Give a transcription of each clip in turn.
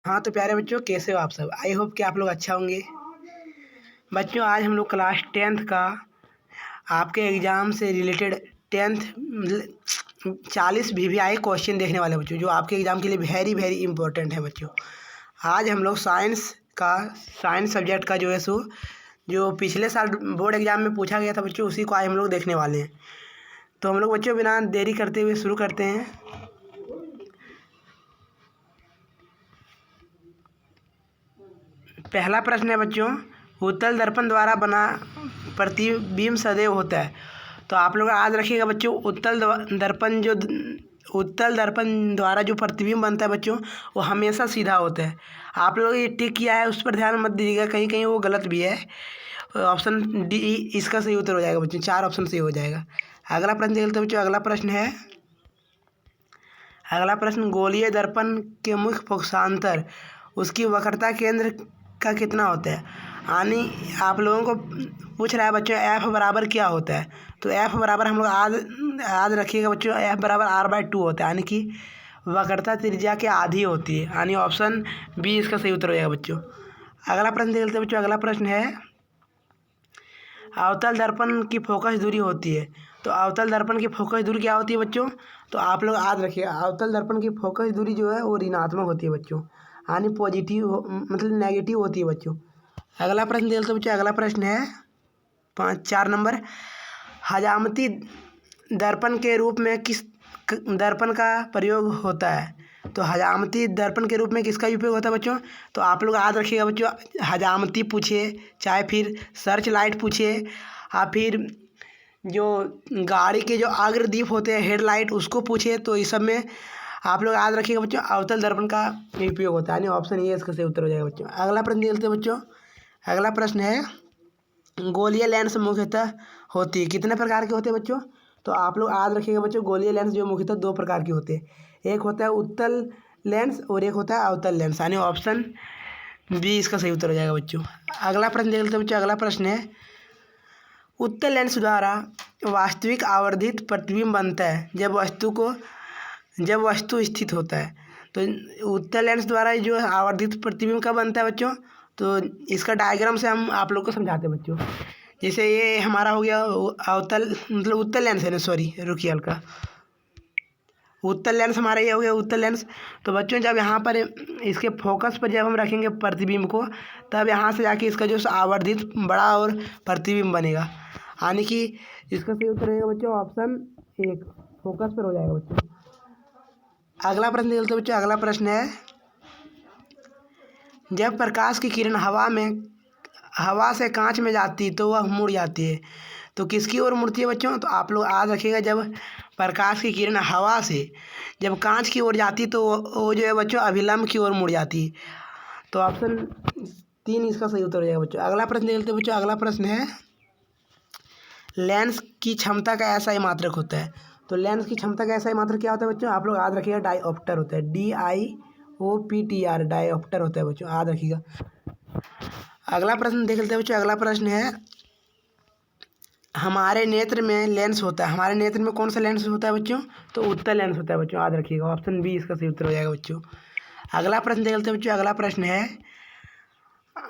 हाँ तो प्यारे बच्चों, कैसे हो आप सब। आई होप कि आप लोग अच्छा होंगे। बच्चों, आज हम लोग क्लास 10th का आपके एग्ज़ाम से रिलेटेड 10th 40 VVI क्वेश्चन देखने वाले बच्चों, जो आपके एग्ज़ाम के लिए वेरी वेरी इंपॉर्टेंट है बच्चों। आज हम लोग साइंस सब्जेक्ट का जो है सो जो पिछले साल बोर्ड एग्ज़ाम में पूछा गया था बच्चों, उसी को आज हम लोग देखने वाले हैं। तो हम लोग बच्चों बिना देरी करते हुए शुरू करते हैं। पहला प्रश्न है बच्चों, उत्तल दर्पण द्वारा बना प्रतिबिंब सदैव होता है। तो आप लोग याद रखिएगा बच्चों, उत्तल दर्पण द्वारा जो प्रतिबिंब बनता है बच्चों, वो हमेशा सीधा होता है। आप लोग ये टिक किया है, उस पर ध्यान मत दीजिएगा, कहीं कहीं वो गलत भी है। ऑप्शन डी इसका सही उत्तर हो जाएगा बच्चों, 4 ऑप्शन सही हो जाएगा। अगला प्रश्न देखते हैं बच्चों। अगला प्रश्न, गोलीय दर्पण के मुख्य फोकसांतर उसकी वक्रता केंद्र का कितना होता है। यानी आप लोगों को पूछ रहा है बच्चों, एफ बराबर क्या होता है। तो एफ बराबर हम लोग याद रखिएगा बच्चों, एफ बराबर R/2 होता है, यानी कि वक्रता त्रिज्या के आधी होती है। यानी ऑप्शन बी इसका सही उत्तर हो जाएगा बच्चों। अगला प्रश्न देख लेते हैं बच्चों। अगला प्रश्न है, अवतल दर्पण की फोकस दूरी होती है। तो अवतल दर्पण की फोकस दूरी क्या होती है बच्चों। तो आप लोग याद रखिए, अवतल दर्पण की फोकस दूरी जो है वो ऋणात्मक होती है बच्चों, यानी मतलब नेगेटिव होती है बच्चों। अगला प्रश्न देख लेते बच्चों। अगला प्रश्न है 4 नंबर, हजामती दर्पण के रूप में किस दर्पण का प्रयोग होता है। तो हजामती दर्पण के रूप में किसका उपयोग होता है बच्चों। तो आप लोग याद रखिएगा बच्चों, हजामती पूछे, चाहे फिर सर्च लाइट पूछे, या फिर जो गाड़ी के जो अग्रदीप होते हैं हेडलाइट, उसको पूछे, तो इस सब में आप लोग याद रखिएगा बच्चों, अवतल दर्पण का उपयोग होता है। यानी ऑप्शन ए इसका सही उत्तर हो जाएगा बच्चों। अगला प्रश्न देख लेते हैं बच्चों। अगला प्रश्न है, गोलीय लेंस मुख्यतः होती है कितने प्रकार के होते हैं बच्चों। तो आप लोग याद रखिएगा बच्चों, गोलीय लेंस जो मुख्यतः 2 प्रकार के होते हैं। एक होता है उत्तल लेंस और एक होता है अवतल लेंस, यानी ऑप्शन बी इसका सही उत्तर हो जाएगा बच्चों। अगला प्रश्न देख लेते हैं बच्चों। अगला प्रश्न है, उत्तल लेंस द्वारा वास्तविक आवर्धित प्रतिबिंब बनता है जब वस्तु स्थित होता है। तो उत्तल लेंस द्वारा जो आवर्धित प्रतिबिंब कब बनता है बच्चों। तो इसका डायग्राम से हम आप लोग को समझाते हैं बच्चों। जैसे ये हमारा हो गया अवतल, मतलब उत्तल लेंस है ना, सॉरी रुकिए हल्का, उत्तल लेंस हमारा ये हो गया उत्तल लेंस। तो बच्चों जब यहाँ पर इसके फोकस पर जब हम रखेंगे प्रतिबिंब को, तब यहाँ से जाके इसका जो आवर्धित बड़ा और प्रतिबिंब बनेगा, यानी कि इसका सही उत्तर रहेगा बच्चों ऑप्शन 1, फोकस पर हो जाएगा बच्चों। अगला प्रश्न देख लेते हैं बच्चों। अगला प्रश्न है, जब प्रकाश की किरण हवा से कांच में जाती तो वह मुड़ जाती है। तो किसकी ओर मुड़ती है बच्चों। तो आप लोग याद रखिएगा, जब प्रकाश की किरण हवा से जब कांच की ओर जाती तो वो जो है बच्चों अभिलंब की ओर मुड़ जाती है। तो ऑप्शन 3 इसका सही उत्तर हो जाएगा बच्चों। अगला प्रश्न देख लेते हैं बच्चों। अगला प्रश्न है, लेंस की क्षमता का ऐसा ही मात्रक होता है। तो लेंस की क्षमता का ऐसा ही मात्रक क्या होता है बच्चों। आप लोग याद रखिएगा, डायऑप्टर होता है, DIOPTR, डायऑप्टर होता है बच्चों, याद रखिएगा। अगला प्रश्न देख लेते हैं बच्चों। अगला प्रश्न है, हमारे नेत्र में लेंस होता है, हमारे नेत्र में कौन सा लेंस होता है बच्चों। तो उत्तल लेंस होता है बच्चों, याद रखिएगा, ऑप्शन बी इसका सही उत्तर हो जाएगा बच्चों। अगला प्रश्न देख लेते हैं बच्चों। अगला प्रश्न है,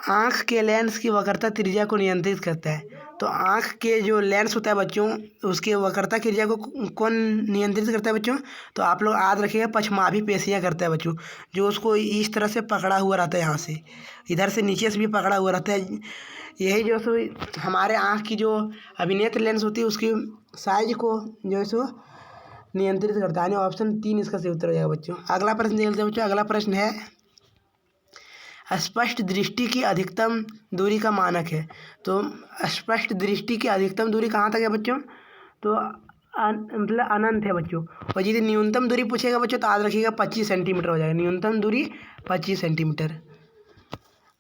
आँख के लेंस की वक्रता त्रिज्या को नियंत्रित करता है। तो आँख के जो लेंस होता है बच्चों, उसके वक्रता त्रिज्या को कौन नियंत्रित करता है बच्चों। तो आप लोग याद रखिएगा, पछमाभी पेशियाँ करता है बच्चों, जो उसको इस तरह से पकड़ा हुआ रहता है, यहाँ से इधर से नीचे से भी पकड़ा हुआ रहता है। यही जो सो हमारे आँख की जो अभिनेत्र लेंस होती है, उसकी साइज को जो है सो नियंत्रित करता है। ऑप्शन 3 इसका सही उत्तर हो जाएगा बच्चों। अगला प्रश्न देख लेते हैं बच्चों। अगला प्रश्न है, स्पष्ट दृष्टि की अधिकतम दूरी का मानक है। तो स्पष्ट दृष्टि की अधिकतम दूरी कहाँ तक है बच्चों। तो मतलब अनंत है बच्चों। और यदि न्यूनतम दूरी पूछेगा बच्चों, तो याद रखिएगा 25 सेंटीमीटर हो जाएगा, न्यूनतम दूरी 25 सेंटीमीटर।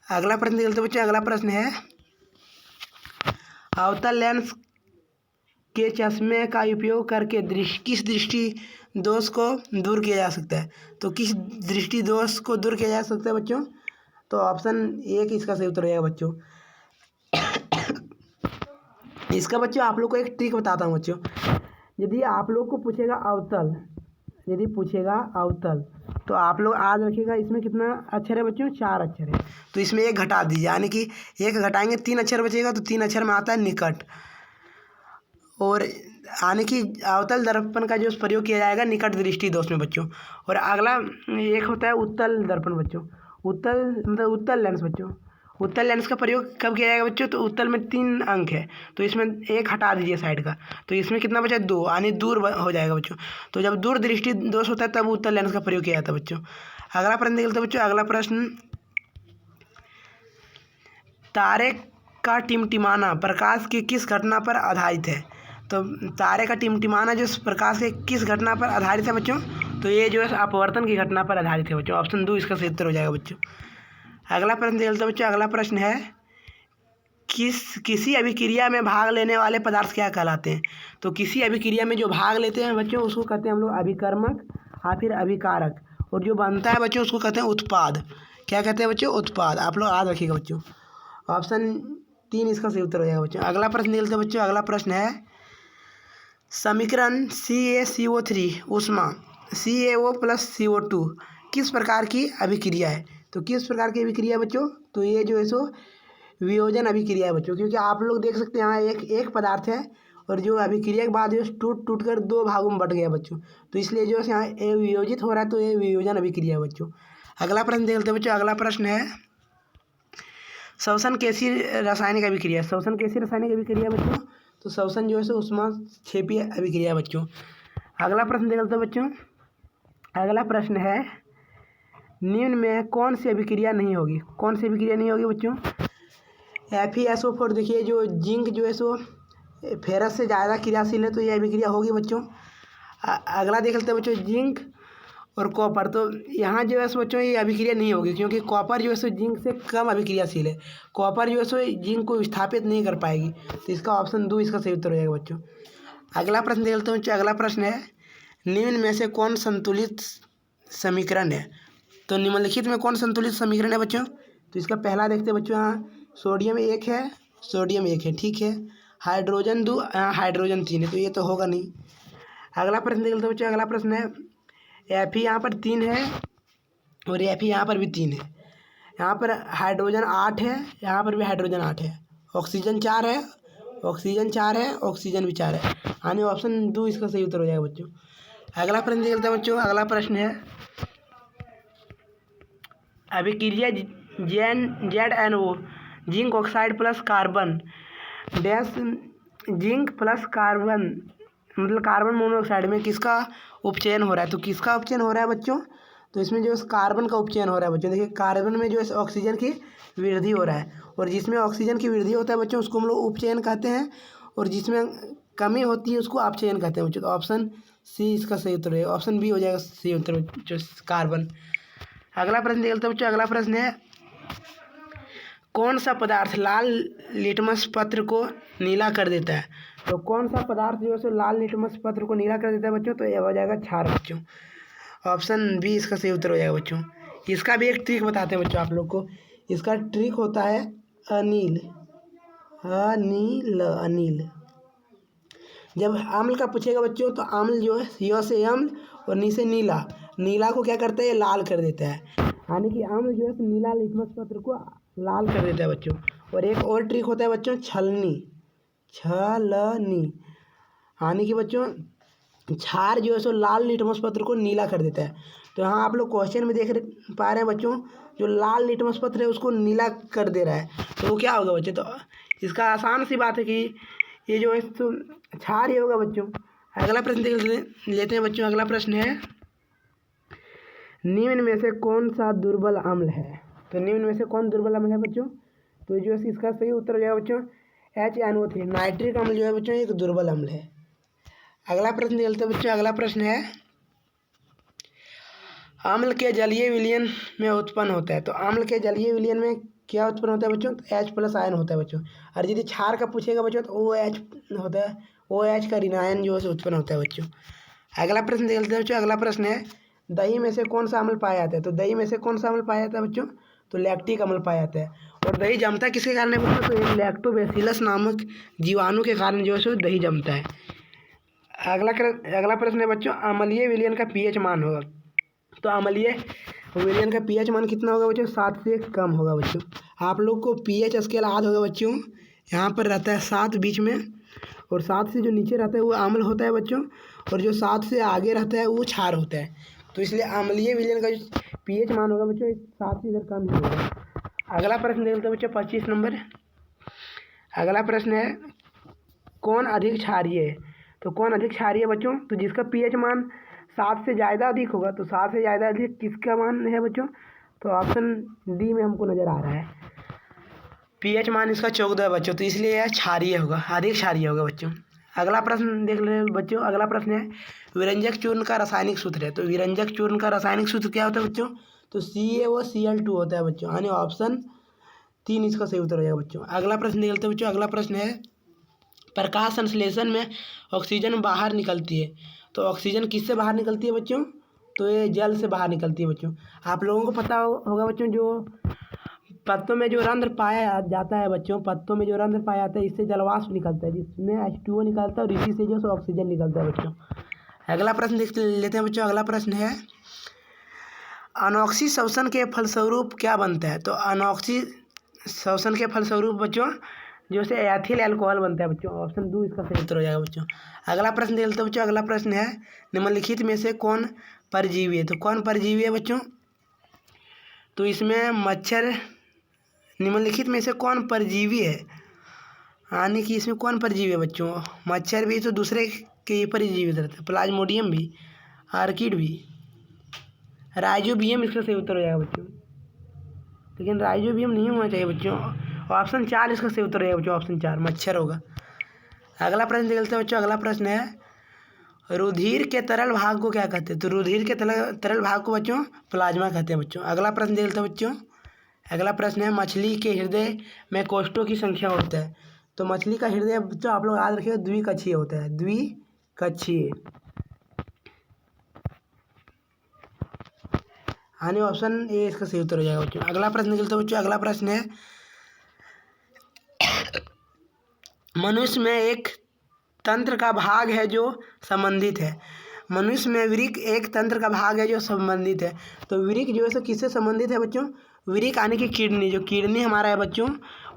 अगला प्रश्न देख लेते हैं बच्चों। अगला प्रश्न है, अवतल लेंस के चश्मे का उपयोग करके किस दृष्टि दोष को दूर किया जा सकता है। तो किस दृष्टि दोष को दूर किया जा सकता है बच्चों। तो ऑप्शन 1 इसका सही उत्तर रहेगा बच्चों। इसका बच्चों आप लोग को एक ट्रिक बताता हूँ बच्चों। यदि आप लोग को पूछेगा अवतल यदि पूछेगा अवतल, तो आप लोग याद रखिएगा इसमें कितना अक्षर है बच्चों, 4 अक्षर है। तो इसमें एक घटा दीजिए, यानी कि एक घटाएंगे 3 अक्षर बचेगा, तो 3 अक्षर में आता है निकट। और यानी कि अवतल दर्पण का जो प्रयोग किया जाएगा निकट दृष्टि दोष में बच्चों। और अगला एक होता है उत्तल दर्पण बच्चों। उत्तल मतलब उत्तल लेंस बच्चों। उत्तल लेंस का प्रयोग कब किया जाएगा बच्चों, तो उत्तल में 3 अंक है, तो इसमें एक हटा दीजिए साइड का, तो इसमें कितना बचा, 2, यानी दूर हो जाएगा बच्चों। तो जब दूर दृष्टि दोष होता है तब उत्तल लेंस का प्रयोग किया जाता है बच्चों। अगला प्रश्न देखते हैं बच्चों। अगला प्रश्न, तारे का टिमटिमाना प्रकाश की किस घटना पर आधारित है। तो तारे का टिमटिमाना जो प्रकाश के किस घटना पर आधारित है बच्चों, तो ये जो है अपवर्तन की घटना पर आधारित है बच्चों। ऑप्शन 2 इसका सही उत्तर हो जाएगा बच्चों। अगला प्रश्न देख लेते हैं बच्चों। अगला प्रश्न है, किसी अभिक्रिया में भाग लेने वाले पदार्थ क्या कहलाते हैं। तो किसी अभिक्रिया में जो भाग लेते हैं बच्चों उसको कहते हैं हम लोग अभिकर्मक या फिर अभिकारक, और जो बनता है बच्चों उसको कहते हैं उत्पाद। क्या कहते हैं बच्चों, उत्पाद। आप लोग याद रखिएगा बच्चों। ऑप्शन 3 इसका सही उत्तर हो जाएगा बच्चों। अगला प्रश्न देख लेते हैं बच्चों। अगला प्रश्न है, समीकरण CaCO3 ऊष्मा CaO + CO2 किस प्रकार की अभिक्रिया है। तो किस प्रकार की अभिक्रिया है बच्चों, तो ये जो है सो वियोजन अभिक्रिया है बच्चों। क्योंकि आप लोग देख सकते हैं यहाँ एक पदार्थ है, और जो अभिक्रिया के बाद जो टूट कर 2 भागों में बट गया बच्चों, तो इसलिए जो है यहाँ ये वियोजित हो रहा है, तो ये वियोजन अभिक्रिया है बच्चों। अगला प्रश्न देख लेते हैं बच्चों। अगला प्रश्न है, श्वसन कैसी रासायनिक अभिक्रिया। श्वसन कैसी रासायनिक अभिक्रिया बच्चों, तो श्वसन जो है सो ऊष्माक्षेपीय अभिक्रिया बच्चों। अगला प्रश्न देख लेते हैं बच्चों। अगला प्रश्न है, निम्न में कौन सी अभिक्रिया नहीं होगी। कौन सी अभिक्रिया नहीं होगी बच्चों, FeSO4। देखिए जो जिंक जो है सो फेरस से ज़्यादा क्रियाशील है, तो ये अभिक्रिया होगी बच्चों। अगला देख लेते हैं बच्चों, जिंक और कॉपर। तो यहाँ जो है सो बच्चों ये अभिक्रिया नहीं होगी, क्योंकि कॉपर जो है सो जिंक से कम अभिक्रियाशील है। कॉपर जो है सो जिंक को विस्थापित नहीं कर पाएगी, तो इसका ऑप्शन 2 इसका सही उत्तर हो जाएगा बच्चों। अगला प्रश्न देख लेते हैं बच्चों। अगला प्रश्न है, निम्न में से कौन संतुलित समीकरण है। तो निम्नलिखित में कौन संतुलित समीकरण है बच्चों, तो इसका पहला देखते हैं बच्चों। यहाँ सोडियम 1 है, सोडियम 1 है, ठीक है। हाइड्रोजन 2, हाइड्रोजन 3 है, तो ये तो होगा नहीं। अगला प्रश्न देख लेते हैं बच्चों। अगला प्रश्न है, Fe यहाँ पर 3 है और Fe यहाँ पर भी 3 है। यहाँ पर हाइड्रोजन 8 है, यहाँ पर भी हाइड्रोजन 8 है। ऑक्सीजन 4 है, ऑक्सीजन 4 है, ऑक्सीजन भी 4 है, यानी ऑप्शन 2 इसका सही उत्तर हो जाएगा बच्चों। अगला प्रश्न देख लेते हैं बच्चों। अगला प्रश्न है, अभिक्रिया ZnO zinc oxide plus carbon dash zinc plus carbon मतलब कार्बन मोनोऑक्साइड में किसका उपचयन हो रहा है। तो किसका उपचयन हो रहा है बच्चों, तो इसमें जो कार्बन का उपचयन हो रहा है बच्चों। देखिए कार्बन में जो है ऑक्सीजन की वृद्धि हो रहा है, और जिसमें ऑक्सीजन की वृद्धि होता है बच्चों उसको हम लोग उपचयन कहते हैं, और जिसमें कमी होती है उसको अपचयन कहते हैं बच्चों। तो ऑप्शन C इसका सही उत्तर है। ऑप्शन B हो जाएगा सही उत्तर बच्चों, कार्बन। अगला प्रश्न देख लेते हैं बच्चों। अगला प्रश्न है, कौन सा पदार्थ लाल लिटमस पत्र को नीला कर देता है। तो कौन सा पदार्थ जो है सो लाल लिटमस पत्र को नीला कर देता है बच्चों, तो यह हो जाएगा क्षार बच्चों। ऑप्शन B इसका सही उत्तर हो जाएगा बच्चों। इसका भी एक ट्रिक बताते हैं बच्चों आप लोग को। इसका ट्रिक होता है अनिल। जब अम्ल का पूछेगा बच्चों, तो अम्ल जो है य से अम्ल और नी से नीला, नीला को क्या करता है, लाल कर देता है, यानी कि अम्ल जो है नीला लिटमस पत्र को लाल कर देता है बच्चों। और एक और ट्रिक होता है बच्चों, छलनी, यानी कि बच्चों क्षार जो है सो लाल लिटमस पत्र को नीला कर देता है। तो यहाँ आप लोग क्वेश्चन में देख पा रहे हैं बच्चों, जो लाल लिटमस पत्र है उसको नीला कर दे रहा है, तो वो क्या होगा बच्चों। तो इसका आसान सी बात है कि ये जो है तो क्षार ही होगा बच्चों। अगला प्रश्न देख लेते हैं बच्चों। अगला प्रश्न है, निम्न में से कौन सा दुर्बल अम्ल है। तो निम्न में से कौन दुर्बल अम्ल है बच्चों, तो जो है इसका सही उत्तर हो जाएगा बच्चों HNO3। नाइट्रिक अम्ल जो है बच्चों एक दुर्बल अम्ल है। अगला प्रश्न देख लेते हैं बच्चों। अगला प्रश्न है, अम्ल के जलीय विलयन में उत्पन्न होता है। तो अम्ल के जलीय विलयन में क्या उत्पन्न होता है बच्चों, तो H+ आयन होता है बच्चों। और यदि क्षार का पूछेगा बच्चों, तो OH होता है, OH का ऋणायन जो है उत्पन्न होता है बच्चों। अगला प्रश्न देख लेते हैं बच्चों। अगला प्रश्न है, दही में से कौन सा अम्ल पाया जाता है। तो दही में से कौन सा अम्ल पाया जाता है बच्चों, तो लैक्टिक अम्ल पाया जाता है। और दही जमता किसके कारण है बच्चों, तो एक लैक्टोबैसिलस नामक जीवाणु के कारण जो है सो दही जमता है। अगला प्रश्न है बच्चों, अम्लीय विलयन का पीएच मान होगा। तो अम्लीय विलयन का पीएच मान कितना होगा बच्चों? 7 से कम होगा बच्चों। आप लोग को पीएच स्केल याद होगा बच्चों, यहाँ पर रहता है 7 बीच में, और 7 से जो नीचे रहता है वो अम्ल होता है बच्चों, और जो 7 से आगे रहता है वो क्षार होता है। तो इसलिए अम्लीय विलयन का जो पीएच मान होगा बच्चों 7 से इधर कम ही होगा। अगला प्रश्न देख लेते हैं बच्चों 25 नंबर। अगला प्रश्न है, कौन अधिक क्षारीय है? तो कौन अधिक क्षारीय है बच्चों? तो जिसका पीएच मान 7 से ज़्यादा अधिक होगा। तो 7 से ज़्यादा अधिक किसका मान है बच्चों? तो ऑप्शन डी में हमको नज़र आ रहा है, पीएच मान इसका 14 है बच्चों, तो इसलिए यह क्षारीय होगा, अधिक क्षारीय होगा बच्चों। अगला प्रश्न देख ले बच्चों। अगला प्रश्न है, विरंजक चूर्ण का रासायनिक सूत्र है। तो विरंजक चूर्ण का रासायनिक सूत्र क्या होता है बच्चों? तो CaOCl2 होता है बच्चों, यानी ऑप्शन 3 इसका सही उत्तर हो जाएगा बच्चों। अगला प्रश्न देख लेते हैं बच्चों। अगला प्रश्न है, प्रकाश संश्लेषण में ऑक्सीजन बाहर निकलती है। तो ऑक्सीजन किससे बाहर निकलती है बच्चों? तो ये जल से बाहर निकलती है बच्चों। आप लोगों को पता होगा बच्चों, जो पत्तों में जो रंध्र पाया जाता है बच्चों, पत्तों में जो रंध्र पाया जाता है, इससे जलवाष्प निकलता है, जिसमें H2O निकलता है, और इसी से जो है ऑक्सीजन निकलता है बच्चों। अगला प्रश्न देख लेते हैं बच्चों। अगला प्रश्न है, अनॉक्सी शोषण के फलस्वरूप क्या बनता है? तो अनॉक्सी शोषण के फलस्वरूप बच्चों जो से एथिल अल्कोहल बनता है बच्चों, ऑप्शन 2 इसका सही उत्तर हो जाएगा बच्चों। अगला प्रश्न देख लेते हैं बच्चों। अगला प्रश्न है, निम्नलिखित में से कौन परजीवी है? तो कौन परजीवी है बच्चों? तो इसमें मच्छर, निम्नलिखित में से कौन परजीवी है, यानी कि इसमें कौन परजीवी है बच्चों? मच्छर भी, तो दूसरे के पर ही जीवित रहता है, प्लाज्मोडियम भी, आर्किड भी, राइजोबियम इसका सही उत्तर हो जाएगा बच्चों, लेकिन राइजोबियम नहीं होना चाहिए बच्चों। ऑप्शन 4 इसका सही उत्तर हो जाएगा बच्चों, ऑप्शन 4 मच्छर होगा। अगला प्रश्न देख लेते हैं बच्चों। अगला प्रश्न है, रुधिर के तरल भाग को क्या कहते हैं? तो रुधिर के तरल भाग को बच्चों प्लाज्मा कहते हैं बच्चों। अगला प्रश्न देख लेते हैं बच्चों। अगला प्रश्न है, मछली के हृदय में कोष्ठों की संख्या होता है। तो मछली का हृदय बच्चों आप लोग याद रखिएगा द्विकक्षीय होता है, द्विकक्षीय, यानी ऑप्शन ए इसका सही उत्तर हो जाएगा बच्चों। अगला प्रश्न निकलता है बच्चों। अगला प्रश्न है, मनुष्य में एक तंत्र का भाग है जो संबंधित है। मनुष्य में विरिक एक तंत्र का भाग है जो संबंधित है। तो विरिक जो है सो किससे संबंधित है बच्चों? विरिक यानी कि किडनी, जो किडनी हमारा है बच्चों,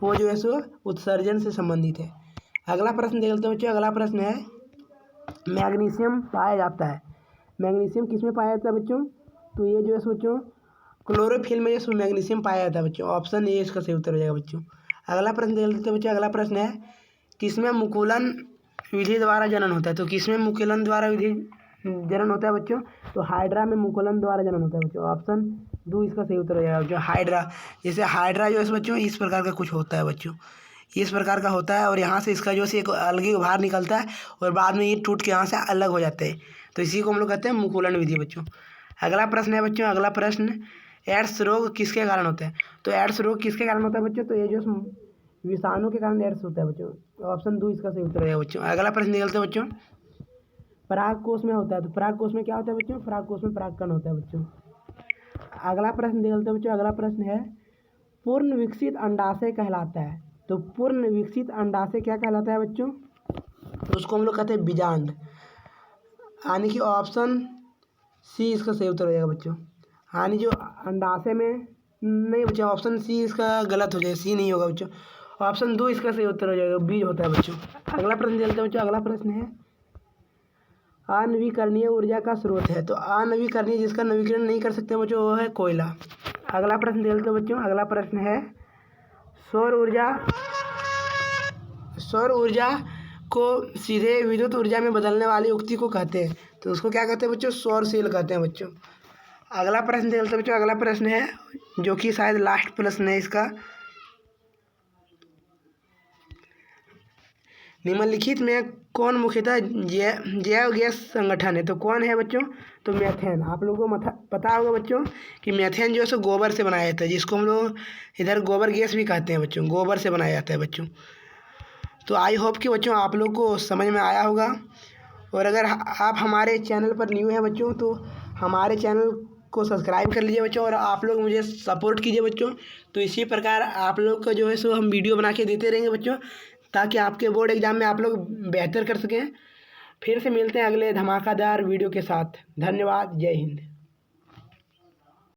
वो जो है सो उत्सर्जन से संबंधित है। अगला प्रश्न देख लेते हैं बच्चों। अगला प्रश्न है, मैग्नीशियम पाया जाता है। मैग्नीशियम किस में पाया जाता है बच्चों? तो ये जो है सो बच्चों क्लोरोफिल में जो मैग्नीशियम पाया जाता है बच्चों, ऑप्शन ए इसका सही उत्तर हो जाएगा बच्चों। अगला प्रश्न देख लेते हैं बच्चों। अगला प्रश्न है, किसमें मुकुलन विधि द्वारा जनन होता है? तो किसमें मुकुलन द्वारा विधि जनन होता है बच्चों? तो हाइड्रा में मुकुलन द्वारा जनन होता है बच्चों, ऑप्शन 2 इसका सही उत्तर हो जाएगा बच्चों। हाइड्रा, जैसे हाइड्रा जो है बच्चों इस प्रकार का कुछ होता है बच्चों, इस प्रकार का होता है, और यहाँ से इसका जो है एक अलग बाहर निकलता है, और बाद में ये टूट के यहाँ से अलग हो जाते हैं। तो इसी को हम लोग कहते हैं मुकुलन विधि बच्चों। अगला प्रश्न है बच्चों। अगला प्रश्न, एड्स रोग किसके कारण होता है? तो एड्स रोग किसके कारण होता है बच्चों? तो ये जो विषाणु के कारण एड्स होता है बच्चों, ऑप्शन 2 इसका सही उत्तर है बच्चों। अगला प्रश्न निकलते हैं बच्चों, पराग कोष में होता है। तो पराग कोष में क्या होता है बच्चों? पराग कोष में परागकण होता है बच्चों। अगला प्रश्न निकलते हैं बच्चों। अगला प्रश्न है, पूर्ण विकसित अंडाशय कहलाता है। तो पूर्ण विकसित अंडाशय क्या कहलाता है बच्चों? तो उसको हम लोग कहते हैं बीजांड, यानी कि ऑप्शन सी इसका सही उत्तर हो जाएगा बच्चों। यानी जो अंडाशय में नहीं बच्चों, ऑप्शन सी इसका गलत हो जाएगा, सी नहीं होगा बच्चों, ऑप्शन 2 इसका सही उत्तर हो जाएगा, बीज होता है बच्चों। अगला प्रश्न देख लेते हैं बच्चों। अगला प्रश्न है, अनवीकरणीय ऊर्जा का स्रोत है। तो अनवीकरणीय जिसका नवीकरण नहीं कर सकते बच्चों वो है कोयला। अगला प्रश्न देख लेते हैं बच्चों। अगला प्रश्न है, सौर ऊर्जा को सीधे विद्युत ऊर्जा में बदलने वाली युक्ति को कहते हैं। तो उसको क्या कहते हैं बच्चों? सौर सेल कहते हैं बच्चों। अगला प्रश्न देख लेते हैं बच्चों। अगला प्रश्न है, जो कि शायद लास्ट प्रश्न है इसका, निम्नलिखित में कौन मुख्यतः जैव गैस संगठन है? तो कौन है बच्चों? तो मीथेन। आप लोगों को पता होगा बच्चों कि मीथेन जो है सो गोबर से बनाया जाता है, जिसको हम लोग इधर गोबर गैस भी कहते हैं बच्चों, गोबर से बनाया जाता है बच्चों। तो आई होप कि बच्चों आप लोग को समझ में आया होगा, और अगर आप हमारे चैनल पर न्यू हैं बच्चों तो हमारे चैनल को सब्सक्राइब कर लीजिए बच्चों, और आप लोग मुझे सपोर्ट कीजिए बच्चों। तो इसी प्रकार आप लोग का जो है सो हम वीडियो बना के देते रहेंगे बच्चों, ताकि आपके बोर्ड एग्ज़ाम में आप लोग बेहतर कर सकें। फिर से मिलते हैं अगले धमाकेदार वीडियो के साथ। धन्यवाद। जय हिंद।